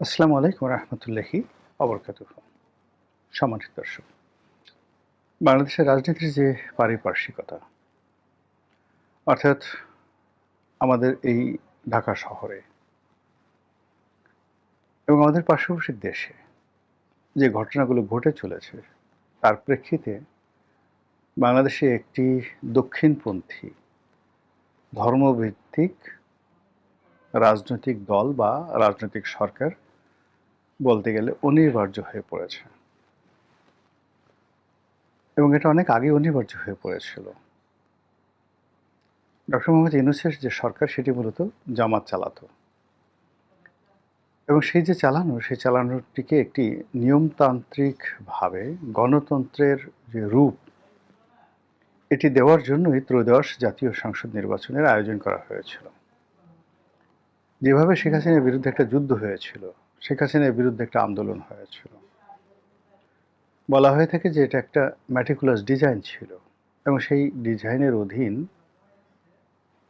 আসসালামু আলাইকুম রহমতুল্লাহি অবরকাতুহু। সম্মানিত দর্শক, বাংলাদেশের রাজনীতির যে পারিপার্শ্বিকতা, অর্থাৎ আমাদের এই ঢাকা শহরে এবং আমাদের পার্শ্ববর্তী দেশে যে ঘটনাগুলো ঘটে চলেছে, তার প্রেক্ষিতে বাংলাদেশে একটি দক্ষিণপন্থী ধর্মভিত্তিক রাজনৈতিক দল বা রাজনৈতিক সরকার বলতে গেলে অনিবার্য হয়ে পড়েছে, এবং এটা অনেক আগে অনিবার্য হয়ে পড়েছিল। ডক্টর মোহাম্মদ ইউনূসের যে সরকার, সেটি মূলত জামাত চালাতো, এবং সেই যে সেই চালানোটিকে একটি নিয়মতান্ত্রিকভাবে গণতন্ত্রের যে রূপ, এটি দেওয়ার জন্যই ত্রয়োদশ জাতীয় সংসদ নির্বাচনের আয়োজন করা হয়েছিল। যেভাবে শেখ হাসিনার বিরুদ্ধে একটা যুদ্ধ হয়েছিল, শেখ হাসিনার বিরুদ্ধে একটা আন্দোলন হয়েছিল, বলা হয়ে থাকে যে এটা একটা ম্যাটিকুলাস ডিজাইন ছিল, এবং সেই ডিজাইনের অধীন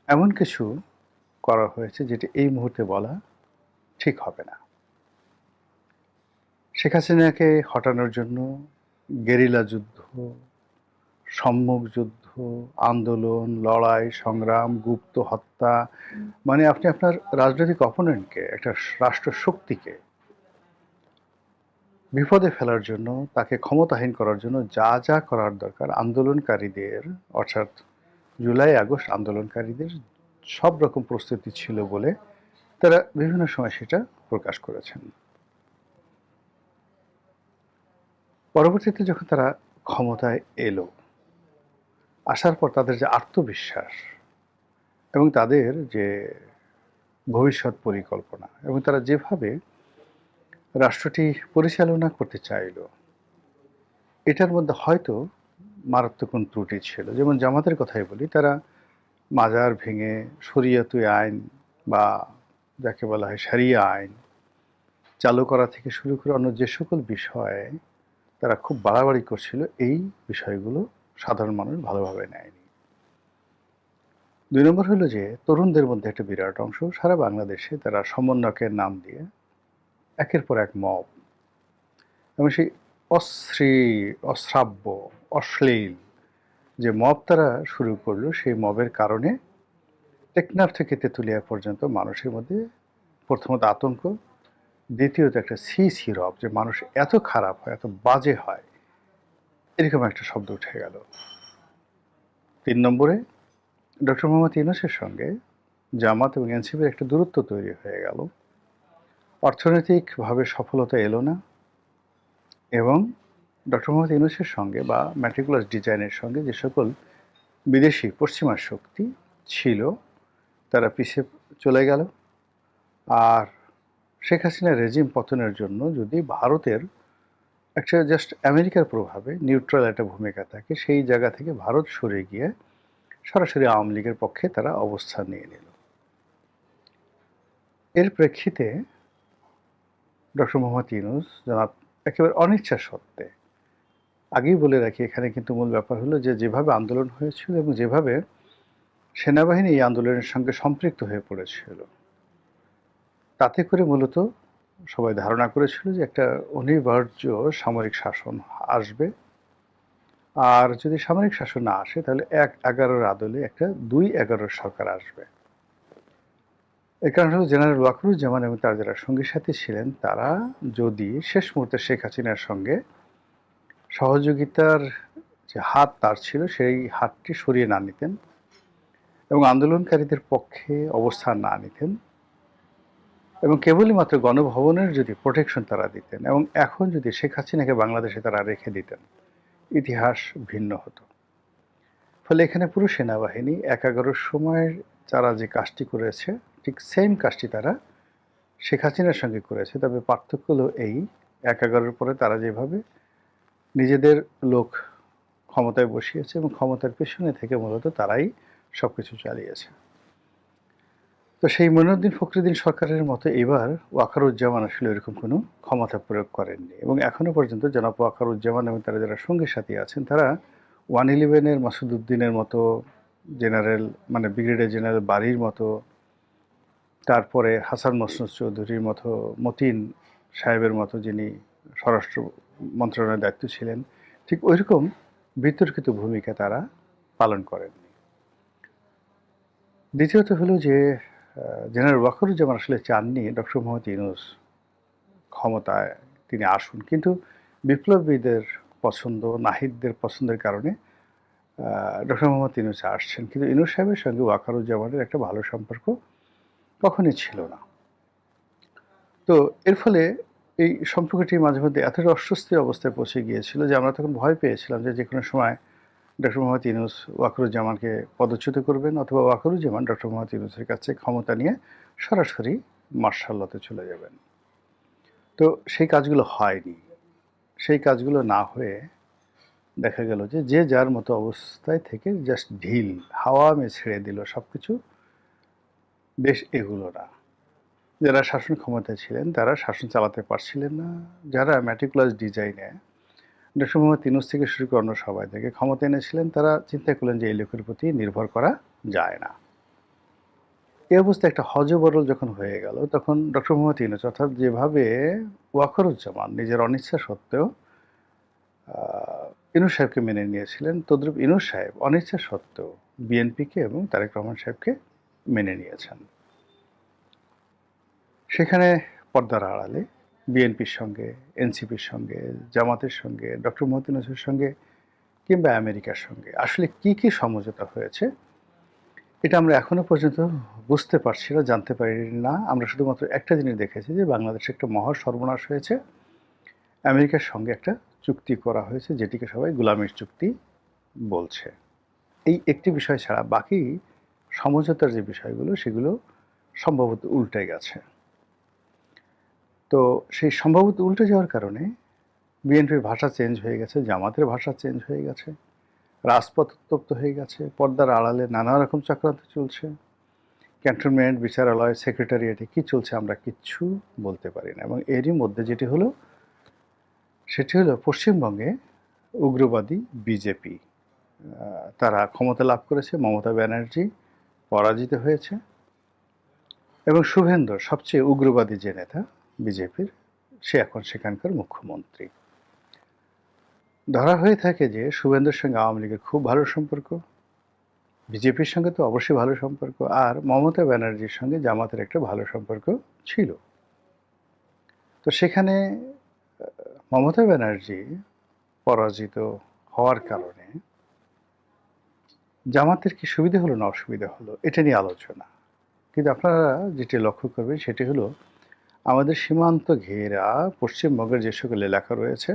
এমন কিছু করা হয়েছে যেটি এই মুহূর্তে বলা ঠিক হবে না। শেখ হাসিনাকে হটানোর জন্য গেরিলা যুদ্ধ, সম্মুখ যুদ্ধ, আন্দোলন, লড়াই, সংগ্রাম, গুপ্ত হত্যা, মানে আপনি আপনার রাজনৈতিক অপোনেন্টকে, একটা রাষ্ট্র শক্তিকে বিপদে ফেলার জন্য, তাকে ক্ষমতাহীন করার জন্য যা যা করার দরকার, আন্দোলনকারীদের, অর্থাৎ জুলাই আগস্ট আন্দোলনকারীদের সব রকম প্রস্তুতি ছিল বলে তারা বিভিন্ন সময় সেটা প্রকাশ করেছেন। পরবর্তীতে যখন তারা ক্ষমতায় এলো, আসার পর তাদের যে আত্মবিশ্বাস এবং তাদের যে ভবিষ্যৎ পরিকল্পনা, এবং তারা যেভাবে রাষ্ট্রটি পরিচালনা করতে চাইল, এটার মধ্যে হয়তো মারাত্মক কোনো ত্রুটি ছিল। যেমন জামাতের কথাই বলি, তারা মাজার ভেঙে শরিয়তি আইন বা যাকে বলা হয় শরিয়া আইন চালু করা থেকে শুরু করে অন্য যে সকল বিষয়ে তারা খুব বাড়াবাড়ি করছিল, এই বিষয়গুলো সাধারণ মানুষ ভালোভাবে নেয়নি। ২ নম্বর হলো যে তরুণদের মধ্যে একটা বিরাট অংশ সারা বাংলাদেশে তারা সমন্বয়কের নাম দিয়ে একের পর এক মব, এবং সেই অশ্রাব্য, অশ্লীল যে মব তারা শুরু করলো, সেই মবের কারণে টেকনাফ থেকে তেঁতুলিয়া পর্যন্ত মানুষের মধ্যে প্রথমত আতঙ্ক, দ্বিতীয়ত একটা সি রব, যে মানুষ এত খারাপ হয়, এত বাজে হয়, এরকম একটা শব্দ উঠে গেল। ৩ নম্বরে ডক্টর মোহাম্মদ ইউনূসের সঙ্গে জামাত এবং এনসিপির একটা দূরত্ব তৈরি হয়ে গেল। অর্থনৈতিকভাবে সফলতা এলো না, এবং ডক্টর মোহাম্মদ ইউনূসের সঙ্গে বা ম্যাট্রিকুলাস ডিজাইনের সঙ্গে যে সকল বিদেশি পশ্চিমা শক্তি ছিল, তারা পিছিয়ে চলে গেল। আর শেখ হাসিনার রেজিম পতনের জন্য যদি ভারতের একটা জাস্ট আমেরিকার প্রভাবে নিউট্রাল একটা ভূমিকা থাকে, সেই জায়গা থেকে ভারত সরে গিয়ে সরাসরি আওয়ামী লীগের পক্ষে তারা অবস্থান নিয়ে নিল। এর প্রেক্ষিতে ডক্টর মোহাম্মদ ইউনূস জনাব একেবারে অনিচ্ছা সত্ত্বে, আগেই বলে রাখি এখানে কিন্তু মূল ব্যাপার হলো যে যেভাবে আন্দোলন হয়েছিল এবং যেভাবে সেনাবাহিনী এই আন্দোলনের সঙ্গে সম্পৃক্ত হয়ে পড়েছিল, তাতে করে মূলত সবাই ধারণা করেছিল যে একটা অনিবার্য সামরিক শাসন আসবে। আর যদি সামরিক শাসন না আসে, তাহলে ১/১১ আদলে একটা ২/১১ সরকার আসবে। এর কারণ হলো জেনারেল ওয়াকারুজ্জামান এবং তার যারা সঙ্গী সাথী ছিলেন, তারা যদি শেষ মুহূর্তে শেখ হাসিনার সঙ্গে সহযোগিতার যে হাত তার ছিল, সেই হাতটি সরিয়ে না নিতেন এবং আন্দোলনকারীদের পক্ষে অবস্থান না নিতেন, এবং কেবলই মাত্র গণভবনের যদি প্রোটেকশন তারা দিতেন, এবং এখন যদি শেখ হাসিনাকে বাংলাদেশে তারা রেখে দিতেন, ইতিহাস ভিন্ন হতো। ফলে এখানে পুরো সেনাবাহিনী ১/১১ সময়ের যারা যে কাজটি করেছে, ঠিক সেম কাজটি তারা শেখ হাসিনার সঙ্গে করেছে। তবে পার্থক্য হলো এই, ১/১১ পরে তারা যেভাবে নিজেদের লোক ক্ষমতায় বসিয়েছে এবং ক্ষমতার পেছনে থেকে মূলত তারাই সবকিছু চালিয়েছে। তো সেই মঈনুদ্দিন ফখরুদ্দিন সরকারের মতো এবার ওয়াকারুজ্জামান আসলে এরকম কোনো ক্ষমতা প্রয়োগ করেননি, এবং এখনো পর্যন্ত জনাব ওয়াকারুজ্জামান এবং তারা যারা সঙ্গী সাথী আছেন, তারা 111-এর মাসুদ উদ্দিনের মতো জেনারেল, মানে ব্রিগেডিয়ার জেনারেল বারির মতো তারপরে হাসান মাসুদ চৌধুরীর মতো, মতিন সাহেবের মতো যিনি স্বরাষ্ট্র মন্ত্রণালয়ের দায়িত্ব ছিলেন, ঠিক ওইরকম বিতর্কিত ভূমিকা তারা পালন করেন। দ্বিতীয়ত হলো যে জেনারেল ওয়াকারুজ্জামান আসলে চাননি ডক্টর মোহাম্মদ ইউনূস ক্ষমতায় তিনি আসুন, কিন্তু বিপ্লবীদের পছন্দ, নাহিদদের পছন্দের কারণে ডক্টর মোহাম্মদ ইউনূস আসছেন। কিন্তু ইউনূস সাহেবের সঙ্গে ওয়াকারুজ্জামানের একটা ভালো সম্পর্ক কখনই ছিল না। তো এর ফলে এই সম্পর্কটি মাঝে মধ্যে এতটা অস্বস্তির অবস্থায় পৌঁছে গিয়েছিল যে আমরা তখন ভয় পেয়েছিলাম যে যে কোনো সময় ডক্টর মোহাম্মদ ইউনূস ওয়াকারুজ্জামানকে পদচ্যুত করবেন, অথবা ওয়াকারুজ্জামান ডক্টর মোহাম্মদ ইউনূসের কাছে ক্ষমতা নিয়ে সরাসরি মার্শাল লতে চলে যাবেন। তো সেই কাজগুলো হয়নি। সেই কাজগুলো না হয়ে দেখা গেল যে যে যার মতো অবস্থায় থেকে জাস্ট ঢিল হাওয়া মে ছেড়ে দিল সব কিছু। দেশ এগুলো না। যারা শাসন ক্ষমতায় ছিলেন তারা শাসন চালাতে পারছিলেন না। যারা ম্যাটিকুলাস ডিজাইনে ডক্টর মোহাম্মদ ইউনূস থেকে শুরু করে অন্য সবাই থেকে ক্ষমতা এনেছিলেন, তারা চিন্তা করলেন যে এই লোকের প্রতি নির্ভর করা যায় না। এই অবস্থা একটা হযবরল যখন হয়ে গেল, তখন ডক্টর মোহাম্মদ ইউনূস, অর্থাৎ যেভাবে ওয়াকারুজ্জামান নিজের অনিচ্ছা সত্ত্বেও ইউনূস সাহেবকে মেনে নিয়েছিলেন, তদ্রূপ ইউনূস সাহেব অনিচ্ছা সত্ত্বেও বিএনপিকে এবং তারেক রহমান সাহেবকে মেনে নিয়েছেন। সেখানে পর্দার আড়ালে বিএনপির সঙ্গে, এনসিপির সঙ্গে, জামাতের সঙ্গে, ডক্টর মোহাম্মদ ইউনূসের সঙ্গে কিংবা আমেরিকার সঙ্গে আসলে কি কি সমঝোতা হয়েছে এটা আমরা এখনো পর্যন্ত বুঝতে পারছি না, জানতে পারি না। আমরা শুধুমাত্র একটা জিনিস দেখেছি যে বাংলাদেশে একটা মহা সর্বনাশ হয়েছে, আমেরিকার সঙ্গে একটা চুক্তি করা হয়েছে যেটিকে সবাই গোলামির চুক্তি বলছে। এই একটি বিষয় ছাড়া বাকি সমঝোতার যে বিষয়গুলো সেগুলো সম্ভবত উল্টে গেছে। তো সেই সম্ভবত উল্টে যাওয়ার কারণে বিএনপির ভাষা চেঞ্জ হয়ে গেছে, জামাতের ভাষা চেঞ্জ হয়ে গেছে, রাজপথ উত্তপ্ত হয়ে গেছে, পর্দার আড়ালে নানা রকম চক্রান্ত চলছে। ক্যান্টনমেন্ট, বিচারালয়, সেক্রেটারিয়েটে কি চলছে আমরা কিচ্ছু বলতে পারি না। এবং এরই মধ্যে যেটি হলো সেটি হলো পশ্চিমবঙ্গে উগ্রবাদী বিজেপি তারা ক্ষমতা লাভ করেছে, মমতা ব্যানার্জি পরাজিত হয়েছে এবং শুভেন্দু সবচেয়ে উগ্রবাদী যে নেতা বিজেপির, সে এখন সেখানকার মুখ্যমন্ত্রী। ধরা হয়ে থাকে যে শুভেন্দুর সঙ্গে আওয়ামী লীগের খুব ভালো সম্পর্ক, বিজেপির সঙ্গে তো অবশ্যই ভালো সম্পর্ক, আর মমতা ব্যানার্জির সঙ্গে জামাতের একটা ভালো সম্পর্ক ছিল। তো সেখানে মমতা ব্যানার্জি পরাজিত হওয়ার কারণে জামাতের কি সুবিধা হলো না অসুবিধা হলো এটা নিয়ে আলোচনা। কিন্তু আপনারা যেটি লক্ষ্য করবেন সেটি হলো আমাদের সীমান্ত ঘেরা পশ্চিমবঙ্গের যে সকল এলাকা রয়েছে,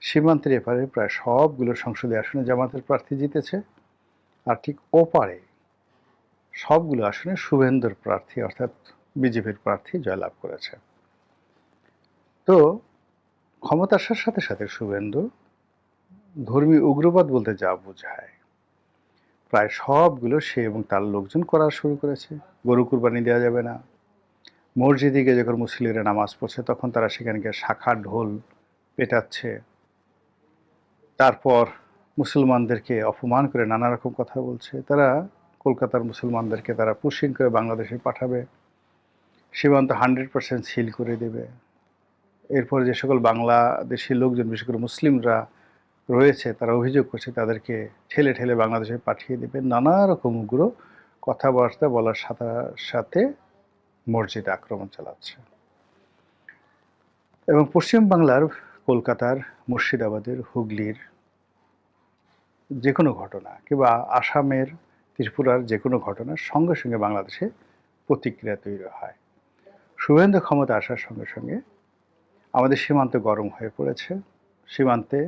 সীমান্তের এপারে প্রায় সবগুলো সংসদীয় আসনে জামাতের প্রার্থী জিতেছে, আর ঠিক ওপারে সবগুলো আসনে শুভেন্দুর প্রার্থী অর্থাৎ বিজেপির প্রার্থী জয়লাভ করেছে। তো ক্ষমতা আসার সাথে সাথে শুভেন্দু ধর্মীয় উগ্রবাদ বলতে যা বোঝায় প্রায় সবগুলো সে এবং তার লোকজন করা শুরু করেছে। গরু কুরবানি দেওয়া যাবে না, মসজিদে গিয়ে যখন মুসলিমরা নামাজ পড়ছে তখন তারা সেখানে গিয়ে শাখা ঢোল পেটাচ্ছে, তারপর মুসলমানদেরকে অপমান করে নানা রকম কথা বলছে। তারা কলকাতার মুসলমানদেরকে তারা পুশিং করে বাংলাদেশে পাঠাবে, সীমান্ত 100% সিল করে দেবে। এরপরে যে সকল বাংলাদেশি লোকজন বিশেষ করে মুসলিমরা রয়েছে তারা অভিযোগ করছে তাদেরকে ঠেলে ঠেলে বাংলাদেশে পাঠিয়ে দেবে। নানা রকম উগ্র কথাবার্তা বলার সাথে সাথে মসজিদে আক্রমণ চালাচ্ছে। এবং পশ্চিম বাংলার কলকাতার, মুর্শিদাবাদের, হুগলির যে কোনো ঘটনা কিংবা আসামের, ত্রিপুরার যে কোনো ঘটনার সঙ্গে সঙ্গে বাংলাদেশে প্রতিক্রিয়া তৈরি হয়। শুভেন্দু ক্ষমতা আসার সঙ্গে সঙ্গে আমাদের সীমান্ত গরম হয়ে পড়েছে, সীমান্তে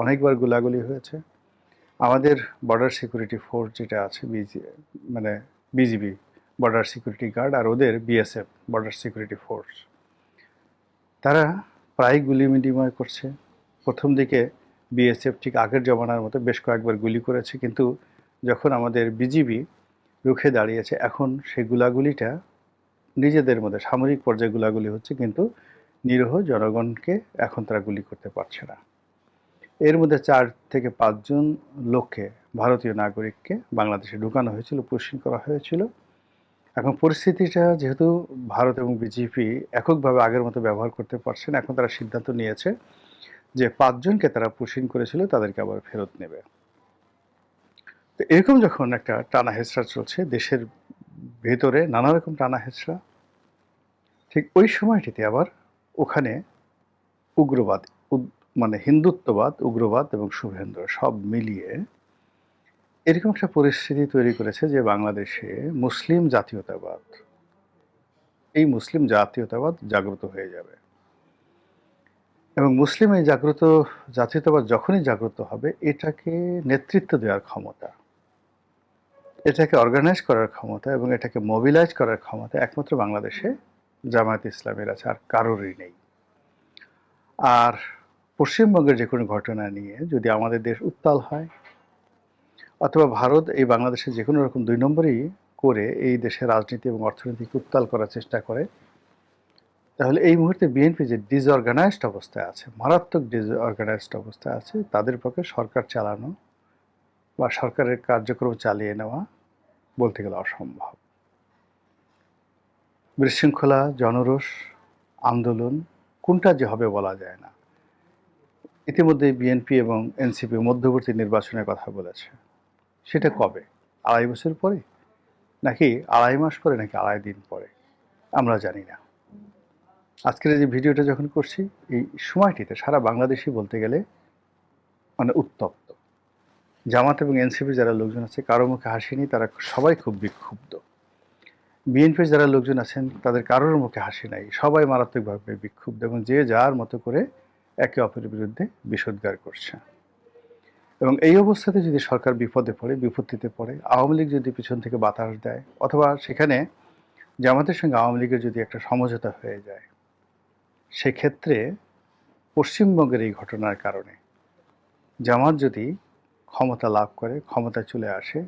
অনেকবার গোলাগুলি হয়েছে। আমাদের বর্ডার সিকিউরিটি ফোর্স যেটা আছে মানে বিজিবি বর্ডার সিকিউরিটি গার্ড, আর ওদের বিএসএফ বর্ডার সিকিউরিটি ফোর্স, তারা প্রায় গুলি বিনিময় করছে। প্রথম দিকে বিএসএফ ঠিক আগের জমানার মতো বেশ কয়েকবার গুলি করেছে, কিন্তু যখন আমাদের বিজিবি রুখে দাঁড়িয়েছে এখন সেই গুলাগুলিটা নিজেদের মধ্যে সামরিক পর্যায়ে গুলাগুলি হচ্ছে, কিন্তু নিরীহ জনগণকে এখন তারা গুলি করতে পারছে না। এর মধ্যে 4 থেকে 5 জন লোককে, ভারতীয় নাগরিককে বাংলাদেশে ঢুকানো হয়েছিল, পুশিং করা হয়েছিল। এখন পরিস্থিতিটা যেহেতু ভারত এবং বিজেপি এককভাবে আগের মতো ব্যবহার করতে পারছে না, এখন তারা সিদ্ধান্ত নিয়েছে যে ৫ জনকে তারা পুশিং করেছিল তাদেরকে আবার ফেরত নেবে। তো এরকম যখন একটা টানা হেঁচড়া চলছে দেশের ভেতরে নানা রকম টানা হেঁচড়া, ঠিক ওই সময়টিতে আবার ওখানে উগ্রবাদ মানে হিন্দুত্ববাদ, উগ্রবাদ এবং শুভেন্দ্র সব মিলিয়ে এরকম একটা পরিস্থিতি তৈরি করেছে যে বাংলাদেশে মুসলিম জাতীয়তাবাদ, এই মুসলিম জাতীয়তাবাদ জাগ্রত হয়ে যাবে। এবং মুসলিম এই জাতীয়তাবাদ যখনই জাগ্রত হবে, এটাকে নেতৃত্ব দেওয়ার ক্ষমতা, এটাকে অর্গানাইজ করার ক্ষমতা এবং এটাকে মোবিলাইজ করার ক্ষমতা একমাত্র বাংলাদেশে জামায়াত ইসলামের আছে, আর কারোরই নেই। আর পশ্চিমবঙ্গের যে কোনো ঘটনা নিয়ে যদি আমাদের দেশ উত্তাল হয়, অথবা ভারত এই বাংলাদেশে যে কোনো রকম ২ নম্বরই করে এই দেশের রাজনীতি এবং অর্থনীতিকে উত্তাল করার চেষ্টা করে, তাহলে এই মুহূর্তে বিএনপি যে ডিসঅর্গানাইজড অবস্থায় আছে, মারাত্মক ডিসঅর্গানাইজড অবস্থায় আছে, তাদের পক্ষে সরকার চালানো বা সরকারের কার্যক্রম চালিয়ে নেওয়া বলতে গেলে অসম্ভব। বিশৃঙ্খলা, জনরোষ, আন্দোলন কোনটা যে হবে বলা যায় না। ইতিমধ্যে বিএনপি এবং এনসিপি মধ্যবর্তী নির্বাচনের কথা বলেছে। সেটা কবে? ২.৫ বছর পরে, নাকি ২.৫ মাস পরে, নাকি ২.৫ দিন পরে? আমরা জানি না। আজকের এই যে ভিডিওটা যখন করছি, এই সময়টিতে সারা বাংলাদেশই বলতে গেলে মানে উত্তপ্ত। জামাত এবং এনসিপি যারা লোকজন আছে, কারো মুখে হাসি নেই, তারা সবাই খুব বিক্ষুব্ধ। বিএনপির যারা লোকজন আছেন, তাদের কারোর মুখে হাসি নাই, সবাই মারাত্মকভাবে বিক্ষুব্ধ এবং যে যার মতো করে একে অপরের বিরুদ্ধে বিষোদ্গার করছে। এবং এই অবস্থাতে যদি সরকার বিপদে পড়ে, বিপত্তিতে পড়ে, আওয়ামী লীগ যদি পিছন থেকে বাতাস দেয়, অথবা সেখানে জামাতের সঙ্গে আওয়ামী লীগের যদি একটা সমঝোতা হয়ে যায়, সেক্ষেত্রে পশ্চিমবঙ্গের এই ঘটনার কারণে জামাত যদি ক্ষমতা লাভ করে, ক্ষমতায় চলে আসে,